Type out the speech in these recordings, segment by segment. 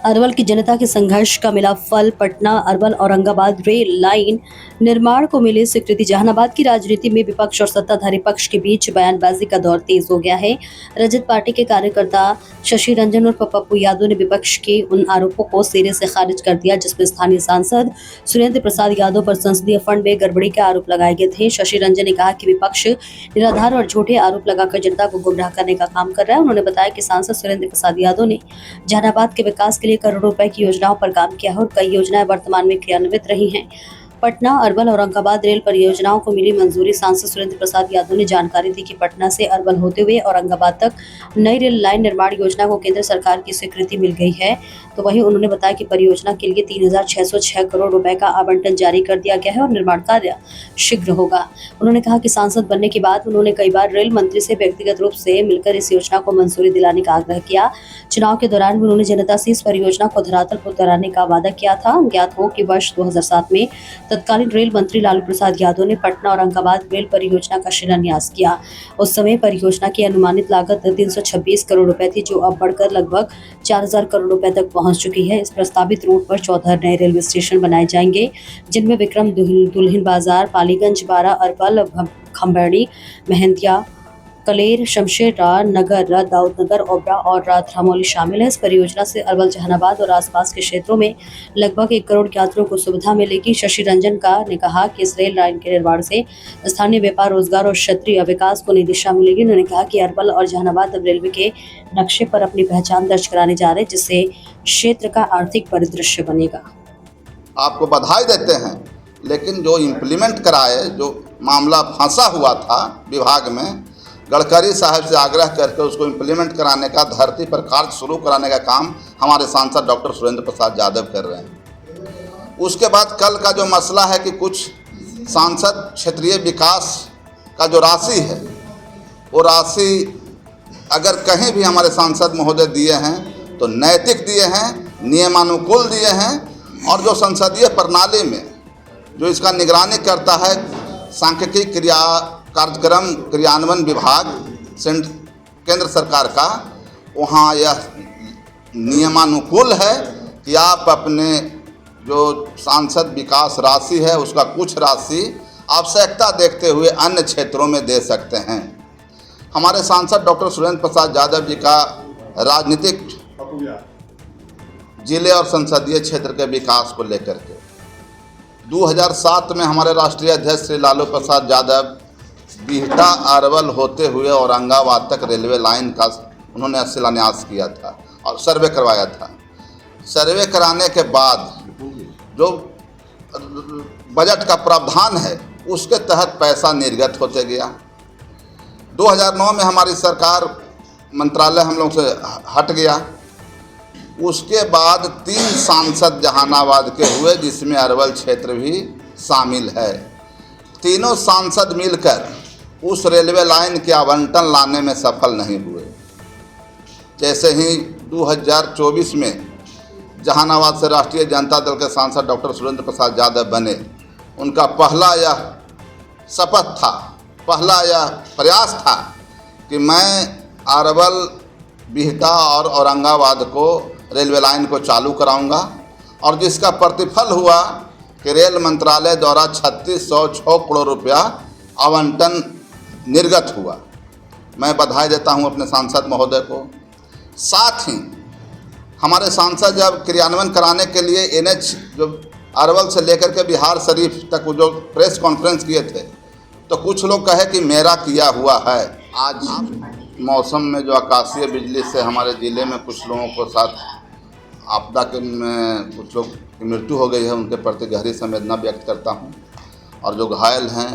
अरवल की जनता के संघर्ष का मिला फल। पटना अरवल औरंगाबाद रेल लाइन निर्माण को मिली स्वीकृति। जहानाबाद की राजनीति में विपक्ष और सत्ताधारी पक्ष के बीच बयानबाजी का दौर तेज हो गया है। रजत पार्टी के कार्यकर्ता शशि रंजन और पप्पू यादव ने विपक्ष के उन आरोपों को सिरे से खारिज कर दिया जिसमें स्थानीय सांसद सुरेंद्र प्रसाद यादव पर संसदीय फंड में गड़बड़ी के आरोप लगाए गए थे। शशि रंजन ने कहा कि विपक्ष निराधार और झूठे आरोप लगाकर जनता को गुमराह करने का काम कर रहा है। उन्होंने बताया कि सांसद सुरेंद्र प्रसाद यादव ने जहानाबाद के विकास के लिए करोड़ों रुपए की योजनाओं पर काम किया है और कई योजनाएं वर्तमान में क्रियान्वित रही हैं। पटना अरवल औरंगाबाद रेल परियोजनाओं को मिली मंजूरी। सांसद सुरेंद्र प्रसाद यादव ने जानकारी दी कि पटना से अरवल होते हुए औरंगाबाद तक नई रेल लाइन निर्माण योजना को केंद्र सरकार की स्वीकृति मिल गई है। तो वहीं उन्होंने बताया कि परियोजना के लिए 3,606 करोड़ रुपए का आवंटन जारी कर दिया गया है और निर्माण कार्य शीघ्र होगा। उन्होंने कहा कि सांसद बनने के बाद उन्होंने कई बार रेल मंत्री से व्यक्तिगत रूप से मिलकर इस योजना को मंजूरी दिलाने का आग्रह किया। चुनाव के दौरान भी उन्होंने जनता से इस परियोजना को धरातल पर उतारने का वादा किया था। ज्ञात हो कि वर्ष 2007 में तत्कालीन रेल मंत्री लालू प्रसाद यादव ने पटना औरंगाबाद रेल परियोजना का शिलान्यास किया। उस समय परियोजना की अनुमानित लागत 326 करोड़ रुपए थी, जो अब बढ़कर लगभग 4,000 करोड़ रुपए तक पहुंच चुकी है। इस प्रस्तावित रूट पर 14 नए रेलवे स्टेशन बनाए जाएंगे, जिनमें विक्रम, दुल्हिन बाजार, पालीगंज, बारा, अरवल, खंबेड़ी, मेहंदिया, कलेर, शमशेरगढ़ नगर, दाऊदनगर, ओबरा और रामौली शामिल है। इस परियोजना से अरवल, जहानाबाद और आसपास के क्षेत्रों में लगभग 1 करोड़ यात्रियों को सुविधा मिलेगी। शशि रंजन ने कहा कि इस रेल लाइन के निर्माण से स्थानीय व्यापार, रोजगार और क्षेत्रीय विकास को नई दिशा मिलेगी। उन्होंने कहा कि अरवल और जहानाबाद अब रेलवे के नक्शे पर अपनी पहचान दर्ज कराने जा रहे हैं, जिससे क्षेत्र का आर्थिक परिदृश्य बनेगा। आपको बधाई देते हैं, लेकिन जो इम्प्लीमेंट कराए, जो मामला फंसा हुआ था विभाग में, गडकरी साहब से आग्रह करके उसको इम्प्लीमेंट कराने का, धरती पर कार्य शुरू कराने का काम हमारे सांसद डॉक्टर सुरेंद्र प्रसाद यादव कर रहे हैं। उसके बाद कल का जो मसला है कि कुछ सांसद क्षेत्रीय विकास का जो राशि है, वो राशि अगर कहीं भी हमारे सांसद महोदय दिए हैं तो नैतिक दिए हैं, नियमानुकूल दिए हैं, और जो संसदीय प्रणाली में जो इसका निगरानी करता है सांख्यिकी कार्यक्रम क्रियान्वयन विभाग केंद्र सरकार का, वहाँ यह नियमानुकूल है कि आप अपने जो सांसद विकास राशि है उसका कुछ राशि आवश्यकता देखते हुए अन्य क्षेत्रों में दे सकते हैं। हमारे सांसद डॉक्टर सुरेंद्र प्रसाद यादव जी का राजनीतिक जिले और संसदीय क्षेत्र के विकास को लेकर के 2007 में हमारे राष्ट्रीय अध्यक्ष श्री लालू प्रसाद यादव बिहटा अरवल होते हुए औरंगाबाद तक रेलवे लाइन का उन्होंने शिलान्यास किया था और सर्वे करवाया था। सर्वे कराने के बाद जो बजट का प्रावधान है उसके तहत पैसा निर्गत होते गया। 2009 में हमारी सरकार, मंत्रालय हम लोग से हट गया। उसके बाद 3 सांसद जहानाबाद के हुए, जिसमें अरवल क्षेत्र भी शामिल है। तीनों सांसद मिलकर उस रेलवे लाइन के आवंटन लाने में सफल नहीं हुए। जैसे ही 2024 में जहानाबाद से राष्ट्रीय जनता दल के सांसद डॉक्टर सुरेंद्र प्रसाद यादव बने, उनका पहला यह शपथ था, पहला यह प्रयास था कि मैं अरवल, बिहटा और औरंगाबाद को रेलवे लाइन को चालू कराऊंगा, और जिसका प्रतिफल हुआ कि रेल मंत्रालय द्वारा 3606 करोड़ रुपया आवंटन निर्गत हुआ। मैं बधाई देता हूं अपने सांसद महोदय को। साथ ही हमारे सांसद जब क्रियान्वयन कराने के लिए NH जो अरवल से लेकर के बिहार शरीफ तक जो प्रेस कॉन्फ्रेंस किए थे, तो कुछ लोग कहे कि मेरा किया हुआ है। आज मौसम में जो आकाशीय बिजली से हमारे ज़िले में कुछ लोगों को साथ आपदा के में कुछ लोग की मृत्यु हो गई है, उनके प्रति गहरी संवेदना व्यक्त करता हूं, और जो घायल हैं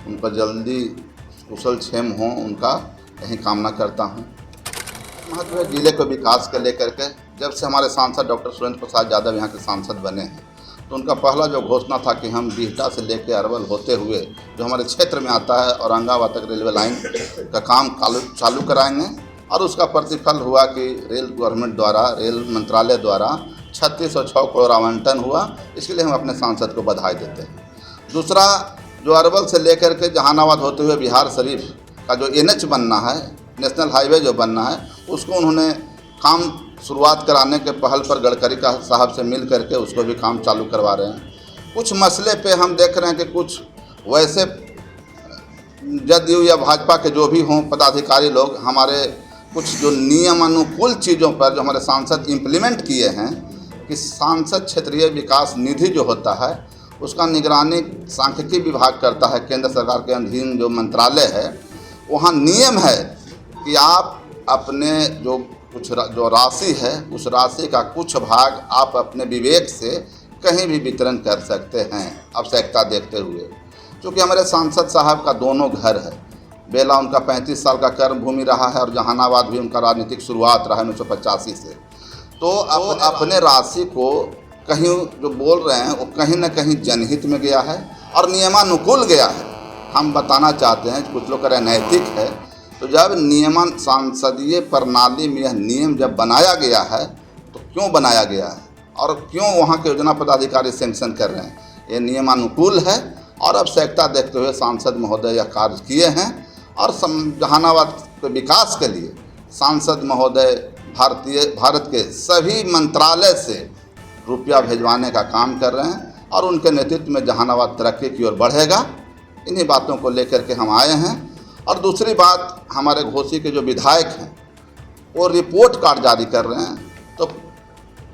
उनका जल्दी कुशल क्षेम हो, उनका यही कामना करता हूं। महत्व है जिले के विकास के लेकर के, जब से हमारे सांसद डॉक्टर सुरेंद्र प्रसाद यादव यहाँ के सांसद बने हैं, तो उनका पहला जो घोषणा था कि हम बिहटा से लेकर अरवल होते हुए जो हमारे क्षेत्र में आता है औरंगाबाद तक रेलवे लाइन का काम चालू कराएंगे, और उसका प्रतिफल हुआ कि रेल गवर्नमेंट द्वारा, रेल मंत्रालय द्वारा 3606 करोड़ आवंटन हुआ। इसके लिए हम अपने सांसद को बधाई देते हैं। दूसरा, जो अरवल से लेकर के जहानाबाद होते हुए बिहार शरीफ का जो NH बनना है, नेशनल हाईवे जो बनना है, उसको उन्होंने काम शुरुआत कराने के पहल पर गडकरी का साहब से मिल करके उसको भी काम चालू करवा रहे हैं। कुछ मसले पे हम देख रहे हैं कि कुछ वैसे जदयू या भाजपा के जो भी हों पदाधिकारी लोग हमारे कुछ जो नियमानुकूल चीज़ों पर जो हमारे सांसद इम्प्लीमेंट किए हैं कि सांसद क्षेत्रीय विकास निधि जो होता है उसका निगरानी सांख्यिकी विभाग करता है। केंद्र सरकार के अधीन जो मंत्रालय है वहाँ नियम है कि आप अपने जो राशि है उस राशि का कुछ भाग आप अपने विवेक से कहीं भी वितरण कर सकते हैं आवश्यकता देखते हुए। क्योंकि हमारे सांसद साहब का दोनों घर है, बेला उनका 35 साल का कर्म भूमि रहा है और जहानाबाद भी उनका राजनीतिक शुरुआत रहा है 1985 से। तो अब अपने राशि को कहीं जो बोल रहे हैं वो कहीं ना कहीं जनहित में गया है और नियमानुकूल गया है। हम बताना चाहते हैं कुछ लोग कह रहे नैतिक है, तो जब नियमन सांसदीय प्रणाली में यह नियम जब बनाया गया है तो क्यों बनाया गया है और क्यों वहाँ के योजना पदाधिकारी सैंक्शन कर रहे हैं? ये नियमानुकूल है और आवश्यकता देखते हुए सांसद महोदय यह कार्य किए हैं और जहानाबाद के विकास के लिए सांसद महोदय भारत के सभी मंत्रालय से रुपया भिजवाने का काम कर रहे हैं और उनके नेतृत्व में जहानाबाद तरक्की की ओर बढ़ेगा। इन्हीं बातों को लेकर के हम आए हैं। और दूसरी बात, हमारे घोसी के जो विधायक हैं वो रिपोर्ट कार्ड जारी कर रहे हैं, तो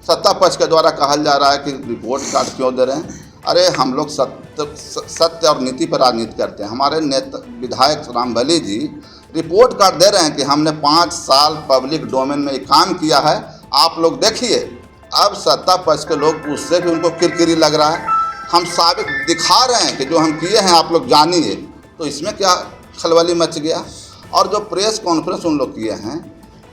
सत्ता पक्ष के द्वारा कहा जा रहा है कि रिपोर्ट कार्ड क्यों दे रहे हैं। अरे हम लोग सत्य और नीति पर राजनीति करते हैं। हमारे नेता विधायक रामबली जी रिपोर्ट कार्ड दे रहे हैं कि हमने 5 साल पब्लिक डोमेन में काम किया है, आप लोग देखिए। अब सत्ता पक्ष के लोग उससे भी उनको किरकिरी लग रहा है। हम साबित दिखा रहे हैं कि जो हम किए हैं आप लोग जानिए, तो इसमें क्या खलबली मच गया। और जो प्रेस कॉन्फ्रेंस उन लोग किए हैं,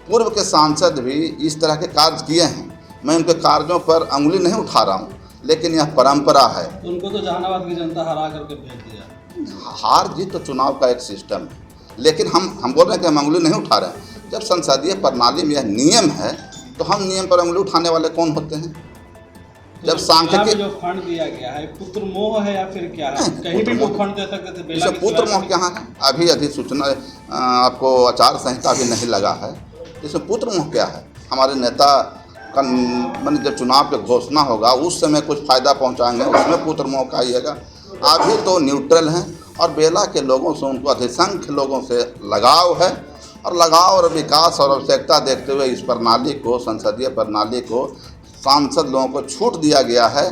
पूर्व के सांसद भी इस तरह के कार्य किए हैं। मैं उनके कार्यों पर अंगुली नहीं उठा रहा हूँ, लेकिन यह परंपरा है। उनको तो जहानाबाद की जनता हरा करके भेज दिया। हार जीत तो चुनाव का एक सिस्टम है, लेकिन हम बोल रहे हैं कि हम अंगुली नहीं उठा रहे हैं। जब संसदीय प्रणाली में यह नियम है तो हम नियम पर अंगुली उठाने वाले कौन होते हैं? जब सांख्यिकी जो फंड दिया गया है पुत्र मोह है या फिर क्या है? कहीं भी वो फंड दे सकते थे। बेला पुत्र मोह क्या है? अभी अधिसूचना आपको आचार संहिता भी नहीं लगा है, इसमें पुत्र मोह क्या है? हमारे नेता का मैंने जब चुनाव की घोषणा होगा उस समय कुछ फ़ायदा पहुंचाएंगे, उसमें पुत्र मोह का आइएगा। अभी तो न्यूट्रल हैं और बेला के लोगों से उनको अधिसंख्य लोगों से लगाव है और लगाव और विकास और आवश्यकता देखते हुए इस प्रणाली को, संसदीय प्रणाली को सांसद लोगों को छूट दिया गया है,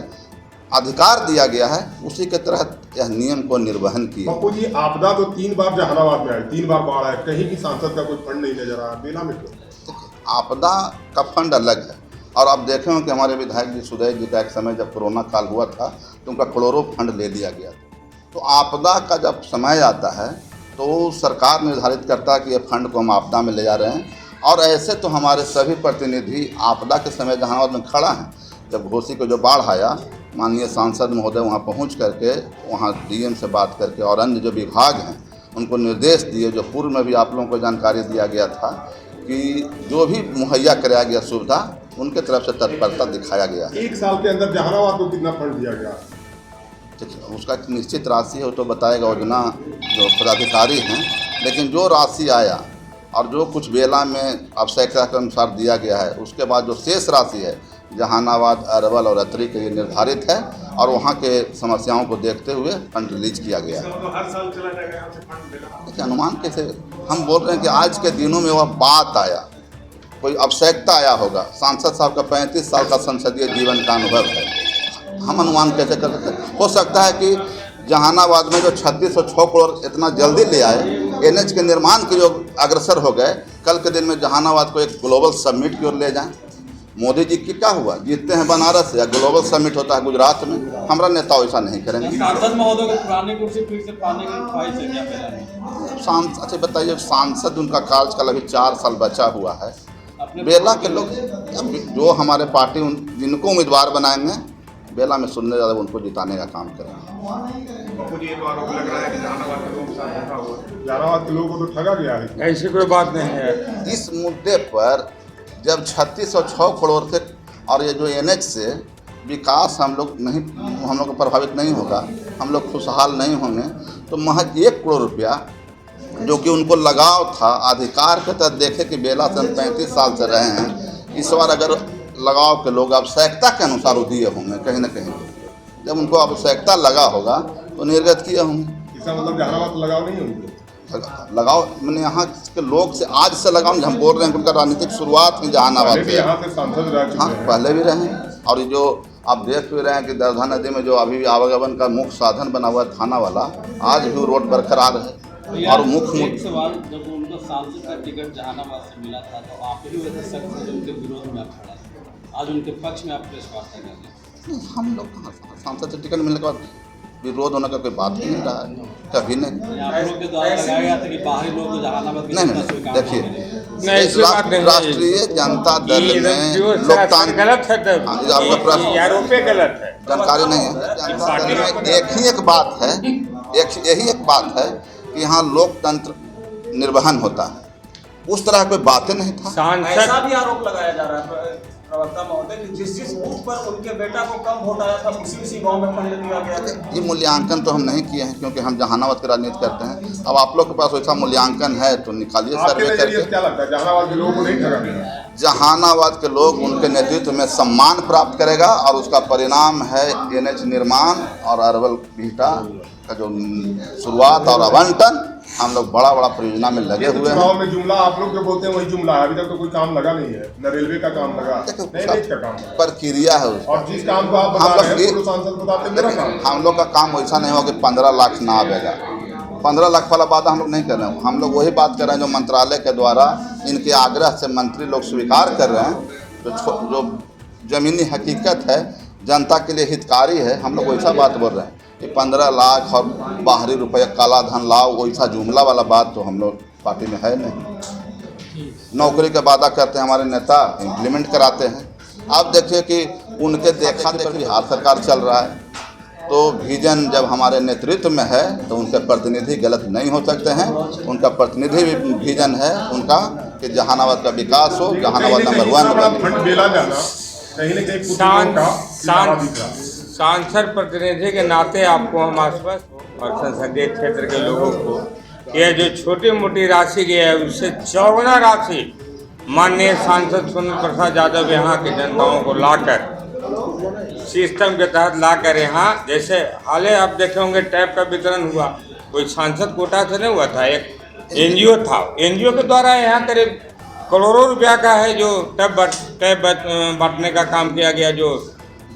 अधिकार दिया गया है, उसी के तहत यह नियम को निर्वहन किया। बापू जी, आपदा तो 3 बार जहानाबाद में आई, 3 बार बाढ़ आए, कहीं भी सांसद का कोई फंड नहीं नजर आया, बेला में क्यों? आपदा का फंड अलग है। और अब देखे हो कि हमारे विधायक जी सुदय जी का एक समय जब कोरोना काल हुआ था तो उनका करोड़ों फंड ले लिया गया था। तो आपदा का जब समय आता है तो सरकार निर्धारित करता है कि ये फंड को हम आपदा में ले जा रहे हैं। और ऐसे तो हमारे सभी प्रतिनिधि आपदा के समय जहानाबाद में खड़ा हैं। जब घोसी को जो बाढ़ आया, माननीय सांसद महोदय वहाँ पहुँच करके वहाँ डीएम से बात करके और अन्य जो विभाग हैं उनको निर्देश दिए, जो पूर्व में भी आप लोगों को जानकारी दिया गया था कि जो भी मुहैया कराया गया सुविधा उनके तरफ से तत्परता दिखाया गया। 1 साल के अंदर जहानाबाद को कितना फंड दिया गया? उसका निश्चित राशि हो तो बताएगा योजना जो पदाधिकारी हैं, लेकिन जो राशि आया और जो कुछ बेला में आवश्यकता के अनुसार दिया गया है, उसके बाद जो शेष राशि है जहानाबाद, अरवल और अतरी के लिए निर्धारित है और वहाँ के समस्याओं को देखते हुए फंड रिलीज किया गया है। तो हर साल चला जाएगा यहाँ से फंड देना? देखिए, अनुमान कैसे हम बोल रहे हैं कि आज के दिनों में वह बात आया, कोई आवश्यकता आया होगा। सांसद साहब का 35 साल का संसदीय जीवन का अनुभव है, हम अनुमान कैसे कर सकते हैं? हो सकता है कि जहानाबाद में जो 3606 करोड़ इतना जल्दी ले आए, एनएच के निर्माण के जो अग्रसर हो गए, कल के दिन में जहानाबाद को एक ग्लोबल समिट की ओर ले जाएं। मोदी जी की क्या हुआ, जीतते हैं बनारस या ग्लोबल समिट होता है गुजरात में। हमारा नेता ऐसा नहीं करेंगे। सांसद महोदय को पुरानी कुर्सी फिर से पाने की ख्वाहिश है क्या बेला? अच्छा बताइए, सांसद उनका कार्यकाल अभी 4 साल बचा हुआ है। बेला के लोग जो हमारे पार्टी जिनको उम्मीदवार बनाएंगे बेला में सुनने ज़्यादा उनको जिताने का काम करेंगे। बापू जी, ये तो आरोप लग रहा है कि जहानाबाद के लोगों के साथ धोखा हुआ, जहानाबाद के लोगों को तो ठगा गया है। ऐसी कोई बात नहीं है। इस मुद्दे पर जब 3606 करोड़ थे और ये जो एनएच से विकास हम लोग को प्रभावित नहीं होगा, हम लोग खुशहाल नहीं होंगे, तो महज 1 करोड़ रुपया जो कि उनको लगाव था अधिकार के तहत, देखे कि बेला से 35 साल से रहे हैं, इस बार अगर लगाव के लोग आवश्यकता के अनुसार वो दिए होंगे कहीं ना कहीं, जब उनको आवश्यकता लगा होगा तो निर्गत किए होंगे। इसका मतलब जहानाबाद लगाव नहीं होंगे, लगाओ मैंने यहाँ के लोग से आज से लगाओ, हम बोल रहे हैं उनका राजनीतिक शुरुआत में जहानाबाद से, यहाँ से सांसद रह चुके हाँ हैं। पहले भी रहे। और ये जो आप देख भी रहे हैं कि दरधा नदी में जो अभी आवागमन का मुख्य साधन बना हुआ है थाना वाला, आज भी रोड बरकरार है। और मुख्य एक सवाल, जब उनको सांसद का टिकट जहानाबाद से मिला था तो आप ही वैसे शख्स जो उनके विरोध में आप खड़ा थे, आज उनके पक्ष में आप प्रेस वार्ता कर रहे हैं। हम लोग सांसद से टिकट मिलने के बाद विरोध होने का कोई बात ही नहीं रहा है, कभी नहीं। आप लोग के द्वारा लगाया गया था कि बाहरी लोग जहानाबाद के नहीं देखिए, राष्ट्रीय जनता दल में लोकतांत्रिक गलत है, हाँ, ये आपका प्रश्न आरोपे गलत है, जानकारी नहीं है। जनता दल में एक ही एक बात है, यही एक बात है कि यहाँ लोकतंत्र निर्वहन होता है, उस तरह कोई बातें नहीं था। सांसद ऐसा भी आरोप लगाया जा रहा है प्रवक्ता महोदय कि जिस बूथ पर उनके बेटा को कम वोट आया था उसी गांव में फंड दिया गया था। ये मूल्यांकन तो हम नहीं किए हैं क्योंकि हम जहानाबाद की राजनीति करते हैं। अब आप लोग के पास वैसा मूल्यांकन है तो निकालिए सर्वे करके। क्या लगता है जहानाबाद के लोगों को नहीं ठगा गया? जहानाबाद के लोग उनके नेतृत्व में सम्मान प्राप्त करेगा और उसका परिणाम है NH निर्माण और अरवल बिहटा का जो शुरुआत और आवंटन, हम लोग बड़ा बड़ा परियोजना में लगे हुए हैं। चुनाव में जुमला आप लोग जो बोलते हैं वही जुमला है, अभी तक तो कोई काम लगा नहीं है, न रेलवे का काम लगा, नहीं का काम लगा। प्रक्रिया है उसका। और जिस काम को आप बता रहे हैं पूर्व सांसद बताते हैं मेरा काम। हम लोग का काम वैसा नहीं होगा कि 15 लाख ना आवेगा, 15 लाख वाला बात हम लोग नहीं कर रहे हैं। हम लोग वही बात कर रहे हैं जो मंत्रालय के द्वारा इनके आग्रह से मंत्री लोग स्वीकार कर रहे हैं, जो जमीनी हकीकत है, जनता के लिए हितकारी है, हम लोग वैसा बात बोल रहे हैं। कि 15 लाख और बाहरी रुपया काला धन लाओ, वैसा जुमला वाला बात तो हम लोग पार्टी में है नहीं। नौकरी का वादा करते हैं हमारे नेता, इम्प्लीमेंट कराते हैं। आप देखिए कि उनके देखा देखी बिहार सरकार चल रहा है, तो विजन जब हमारे नेतृत्व में है तो उनके प्रतिनिधि गलत नहीं हो सकते हैं। उनका प्रतिनिधि विजन है उनका कि जहानाबाद का विकास हो, जहानाबाद नंबर 1 बने। सांसद प्रतिनिधि के नाते आपको हम आश्वस्त और संसदीय क्षेत्र के लोगों को यह जो छोटी मोटी राशि गई है उससे चौगुना राशि माननीय सांसद सुनील प्रसाद यादव यहाँ की जनताओं को लाकर सिस्टम के तहत लाकर यहाँ, जैसे हाल ही आप देखे होंगे टैब का वितरण हुआ, कोई सांसद कोटा से नहीं हुआ था, एक NGO था, NGO के द्वारा यहाँ करीब करोड़ों रुपया का है जो टैब बांटने का काम किया गया। जो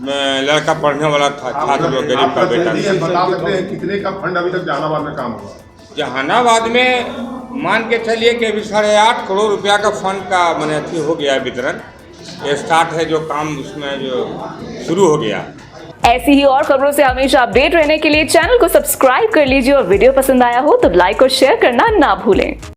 लड़का पढ़ने वाला था, छात्र लोग, गरीब का बेटा। बता सकते हैं कितने का फंड अभी तक जहानाबाद में काम हुआ? जहानाबाद में मान के चलिए कि अभी 8.5 करोड़ रुपया का फंड का मैंने हो गया वितरण, स्टार्ट है जो काम उसमें जो शुरू हो गया। ऐसी ही और खबरों से हमेशा अपडेट रहने के लिए चैनल को सब्सक्राइब कर लीजिए और वीडियो पसंद आया हो तो लाइक और शेयर करना ना भूलें।